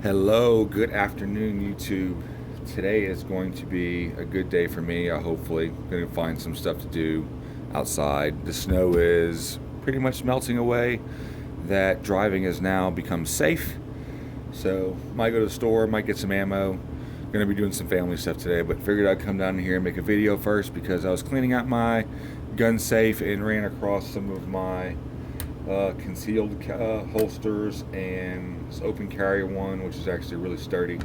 Hello, good afternoon, YouTube. Today is going to be a good day for me. Hopefully, going to find some stuff to do outside. The snow is pretty much melting away. That driving has now become safe. So, might go to the store, might get some ammo. Going to be doing some family stuff today, but figured I'd come down here and make a video first because I was cleaning out my gun safe and ran across some of my concealed holsters and this open carry one, which is actually really sturdy,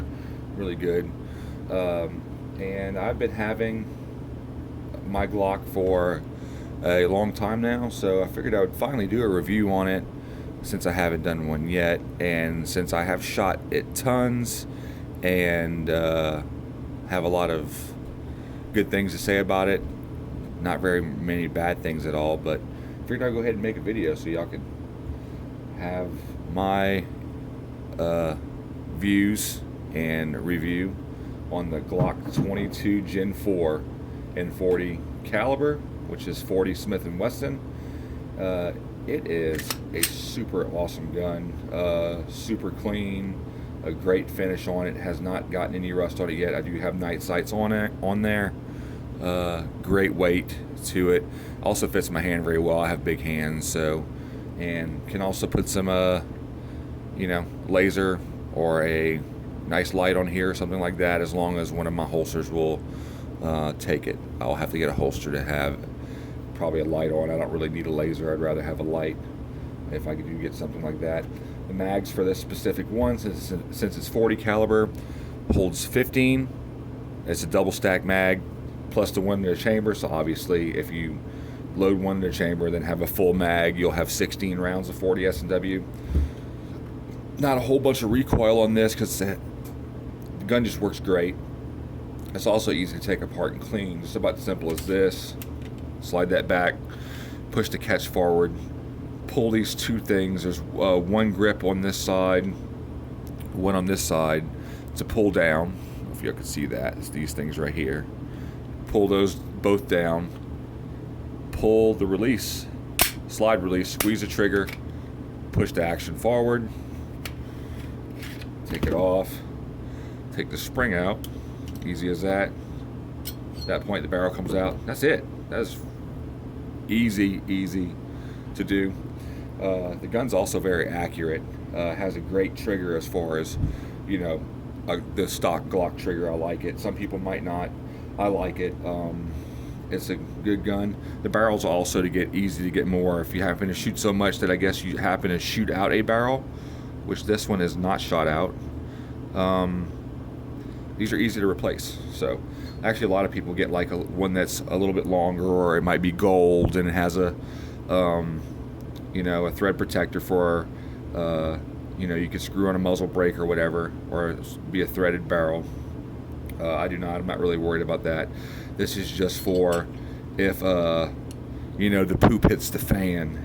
really good. And I've been having my Glock for a long time now, so I figured I would finally do a review on it since I haven't done one yet, and since I have shot it tons and have a lot of good things to say about it. Not very many bad things at all, but figured I'd go ahead and make a video so y'all could have my views and review on the Glock 22 Gen 4 and 40 caliber, which is 40 Smith & Wesson. It is a super awesome gun, super clean, a great finish on it. Has not gotten any rust on it yet. I do have night sights on there. Great weight to it. Also fits my hand very well. I have big hands, so, and can also put some laser or a nice light on here or something like that, as long as one of my holsters will take it. I'll have to get a holster to have probably a light on. I don't really need a laser. I'd rather have a light if I could get something like that. The mags for this specific one, since it's 40 caliber, holds 15. It's a double stack mag plus the one in the chamber, so obviously if you load one in the chamber then have a full mag, you'll have 16 rounds of 40s&w. Not a whole bunch of recoil on this because the gun just works great. It's also easy to take apart and clean, just about as simple as this. Slide that back, push the catch forward, pull these two things. There's one grip on this side, one on this side to pull down. I don't know if you can see that. It's these things right here. Pull those both down, pull the release, slide release, squeeze the trigger, push the action forward, take it off, take the spring out, easy as that. At that point the barrel comes out. That's it. That's easy to do. The gun's also very accurate. Has a great trigger as far as, the stock Glock trigger. I like it. Some people might not. I like it. It's a good gun. The barrel's also easy to get more. If you happen to shoot so much that I guess you happen to shoot out a barrel, which this one is not shot out, these are easy to replace. So actually a lot of people get like one that's a little bit longer, or it might be gold and it has a a thread protector for you could screw on a muzzle brake or whatever, or be a threaded barrel. I do not. I'm not really worried about that. This is just for if the poop hits the fan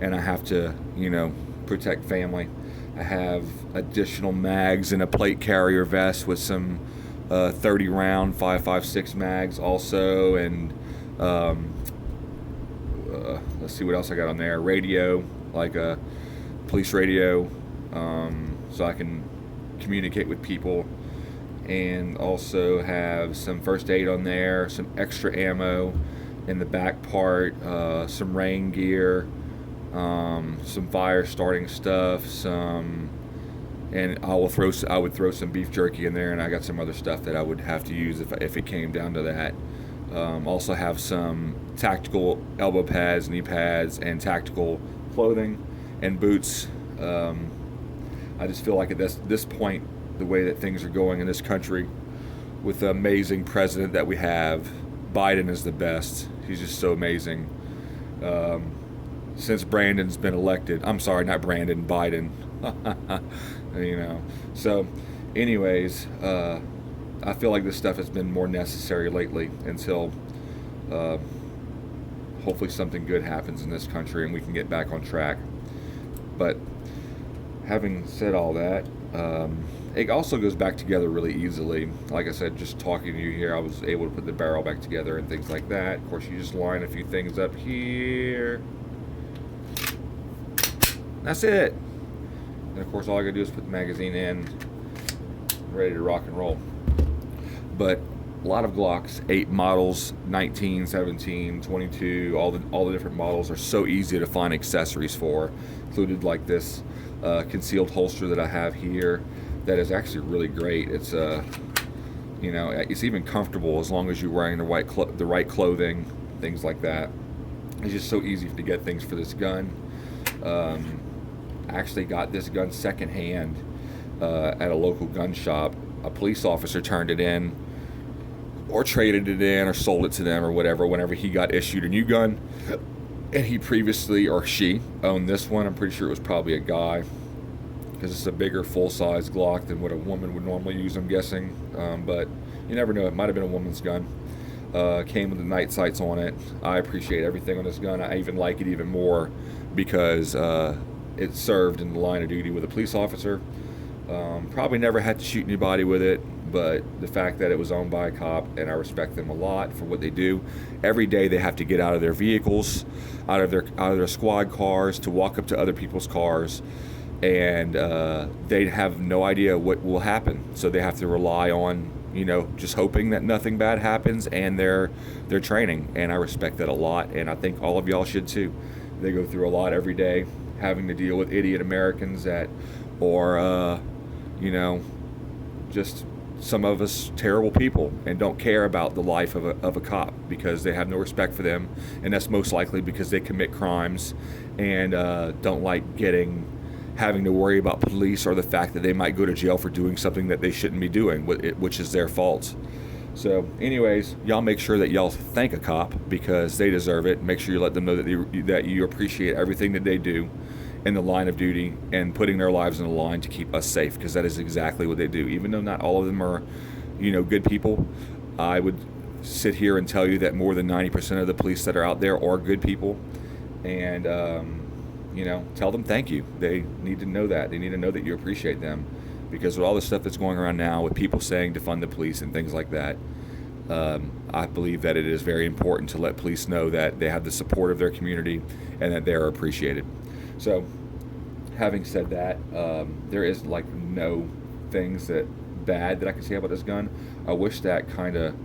and I have to protect family. I have additional mags in a plate carrier vest with some 30 round 5.56 mags also, and let's see what else I got on there. Radio, like a police radio, so I can communicate with people. And also have some first aid on there, some extra ammo in the back part, some rain gear, some fire starting stuff, and I would throw some beef jerky in there, and I got some other stuff that I would have to use if it came down to that. Also have some tactical elbow pads, knee pads, and tactical clothing and boots. I just feel like at this point, the way that things are going in this country, with the amazing president that we have, Biden is the best. He's just so amazing. Since Brandon's been elected, I'm sorry, not Brandon, Biden. So anyways, I feel like this stuff has been more necessary lately until hopefully something good happens in this country and we can get back on track. But having said all that, it also goes back together really easily. Like I said, just talking to you here, I was able to put the barrel back together and things like that. Of course, you just line a few things up here. That's it. And of course, all I gotta do is put the magazine in, ready to rock and roll. But a lot of Glocks, 8 models, 19, 17, 22, all the different models are so easy to find accessories for, included like this concealed holster that I have here that is actually really great. It's it's even comfortable as long as you're wearing the right clothing, things like that. It's just so easy to get things for this gun. I actually got this gun secondhand at a local gun shop. A police officer turned it in, or traded it in, or sold it to them, or whatever, whenever he got issued a new gun. And he previously, or she, owned this one. I'm pretty sure it was probably a guy, because it's a bigger full-size Glock than what a woman would normally use, I'm guessing. But you never know, it might have been a woman's gun. Came with the night sights on it. I appreciate everything on this gun. I even like it even more because it served in the line of duty with a police officer. Probably never had to shoot anybody with it, but the fact that it was owned by a cop, and I respect them a lot for what they do. Every day they have to get out of their vehicles, out of their squad cars, to walk up to other people's cars, and they have no idea what will happen. So they have to rely on, just hoping that nothing bad happens, and their training. And I respect that a lot, and I think all of y'all should too. They go through a lot every day, having to deal with idiot Americans just some of us terrible people, and don't care about the life of a cop, because they have no respect for them, and that's most likely because they commit crimes and don't like having to worry about police, or the fact that they might go to jail for doing something that they shouldn't be doing, which is their fault. So anyways, y'all make sure that y'all thank a cop, because they deserve it. Make sure you let them know that you appreciate everything that they do in the line of duty, and putting their lives on the line to keep us safe, because that is exactly what they do. Even though not all of them are, good people, I would sit here and tell you that more than 90% of the police that are out there are good people. And tell them thank you. They need to know that. They need to know that you appreciate them, because with all the stuff that's going around now with people saying defund the police and things like that, I believe that it is very important to let police know that they have the support of their community and that they are appreciated. So, having said that, there is no things bad that I can say about this gun. I wish that kind of,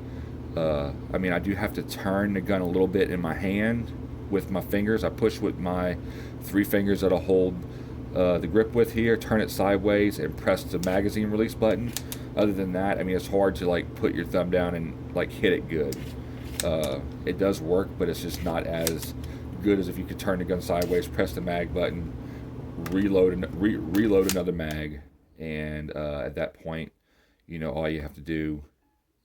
I do have to turn the gun a little bit in my hand with my fingers. I push with my 3 fingers that I hold the grip with here, turn it sideways, and press the magazine release button. Other than that, it's hard to put your thumb down and hit it good. It does work, but it's just not as good as if you could turn the gun sideways, press the mag button, reload another mag, and at that point, all you have to do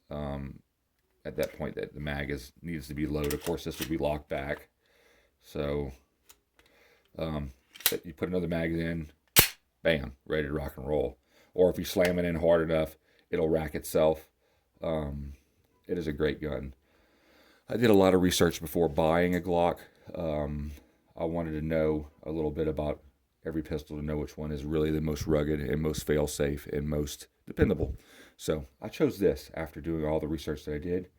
at that point, that the mag needs to be loaded. Of course, this will be locked back, so you put another mag in, bam, ready to rock and roll. Or if you slam it in hard enough, it'll rack itself. It is a great gun. I did a lot of research before buying a Glock. I wanted to know a little bit about every pistol to know which one is really the most rugged and most fail-safe and most dependable. So I chose this after doing all the research that I did.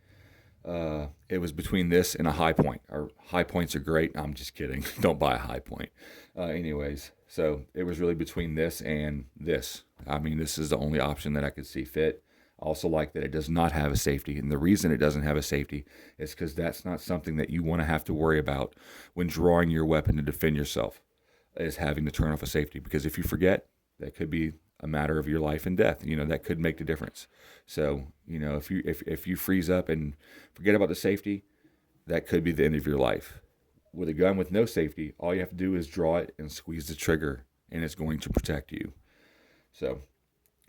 It was between this and a High Point. Our High Points are great. I'm just kidding. Don't buy a High Point. Anyways, so it was really between this and this. This is the only option that I could see fit. I also like that it does not have a safety, and the reason it doesn't have a safety is because that's not something that you want to have to worry about when drawing your weapon to defend yourself, is having to turn off a safety, because if you forget, that could be a matter of your life and death. That could make the difference. So, if you freeze up and forget about the safety, that could be the end of your life. With a gun with no safety, all you have to do is draw it and squeeze the trigger, and it's going to protect you. So,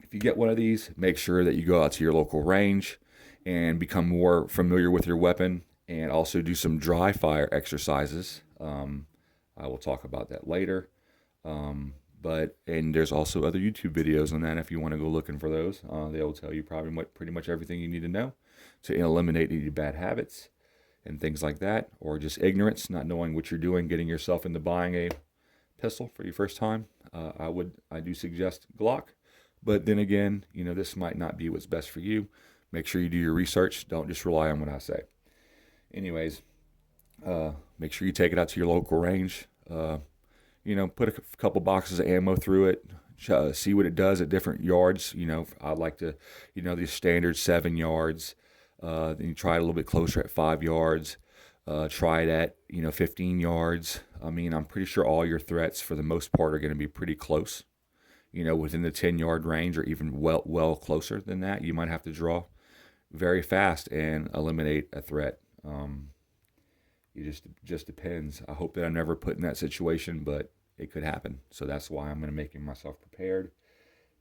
if you get one of these, make sure that you go out to your local range and become more familiar with your weapon, and also do some dry fire exercises. I will talk about that later. And there's also other YouTube videos on that if you want to go looking for those. They will tell you pretty much everything you need to know to eliminate any bad habits and things like that, or just ignorance, not knowing what you're doing, getting yourself into buying a pistol for your first time. I do suggest Glock. But then again, this might not be what's best for you. Make sure you do your research. Don't just rely on what I say. Anyways, make sure you take it out to your local range. Put a couple boxes of ammo through it. see what it does at different yards. I like to, the standard 7 yards. Then you try it a little bit closer at 5 yards. Try it at 15 yards. I mean, I'm pretty sure all your threats for the most part are going to be pretty close. Within the 10-yard range, or even well closer than that. You might have to draw very fast and eliminate a threat. It just depends. I hope that I'm never put in that situation, but it could happen. So that's why I'm going to making myself prepared.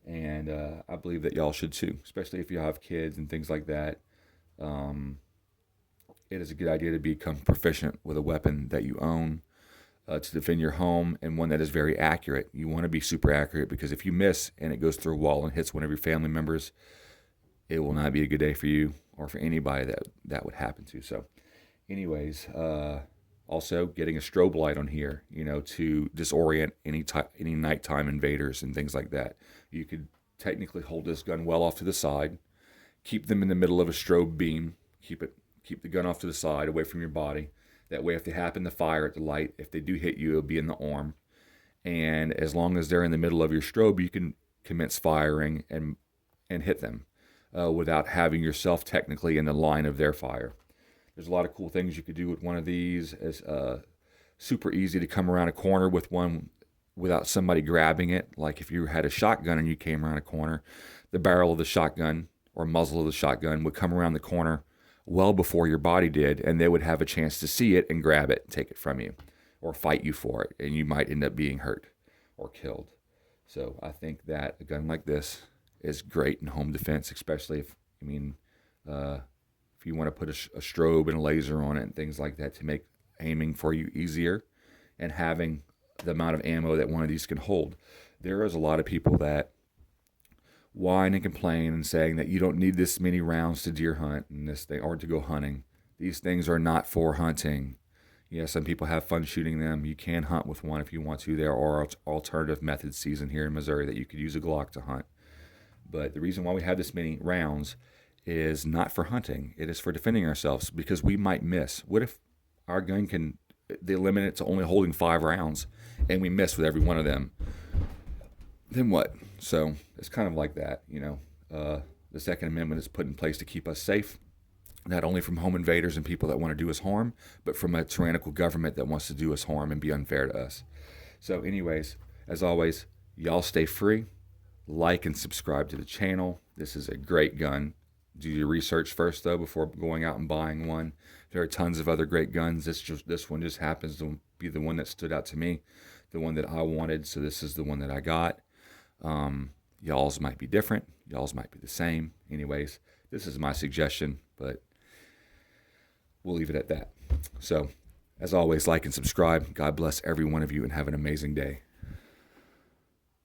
And I believe that y'all should too, especially if you have kids and things like that. It is a good idea to become proficient with a weapon that you own to defend your home, and one that is very accurate. You want to be super accurate, because if you miss and it goes through a wall and hits one of your family members, it will not be a good day for you or for anybody that would happen to. So anyways, also getting a strobe light on here, to disorient any nighttime invaders and things like that. You could technically hold this gun well off to the side, keep them in the middle of a strobe beam, keep the gun off to the side, away from your body. That way, if they happen to fire at the light, if they do hit you, it'll be in the arm. And as long as they're in the middle of your strobe, you can commence firing and hit them without having yourself technically in the line of their fire. There's a lot of cool things you could do with one of these. It's super easy to come around a corner with one without somebody grabbing it. Like if you had a shotgun and you came around a corner, the barrel of the shotgun or muzzle of the shotgun would come around the corner well before your body did, and they would have a chance to see it and grab it and take it from you or fight you for it, and you might end up being hurt or killed. So I think that a gun like this is great in home defense, especially if you want to put a strobe and a laser on it and things like that to make aiming for you easier, and having the amount of ammo that one of these can hold. There is a lot of people that whine and complain and saying that you don't need this many rounds to deer hunt and this thing, or to go hunting. These things are not for hunting. Yeah, some people have fun shooting them. You can hunt with one if you want to. There are alternative methods seasoned here in Missouri that you could use a Glock to hunt. But the reason why we have this many rounds is not for hunting. It is for defending ourselves, because we might miss. What if our gun they limit it to only holding 5 rounds and we miss with every one of them? Then what? So it's kind of like that, the Second Amendment is put in place to keep us safe, not only from home invaders and people that want to do us harm, but from a tyrannical government that wants to do us harm and be unfair to us. So anyways, as always, y'all stay free, like and subscribe to the channel. This is a great gun. Do your research first, though, before going out and buying one. There are tons of other great guns. This one just happens to be the one that stood out to me, the one that I wanted, so this is the one that I got. Y'all's might be different. Y'all's might be the same. Anyways, this is my suggestion, but we'll leave it at that. So, as always, like and subscribe. God bless every one of you, and have an amazing day.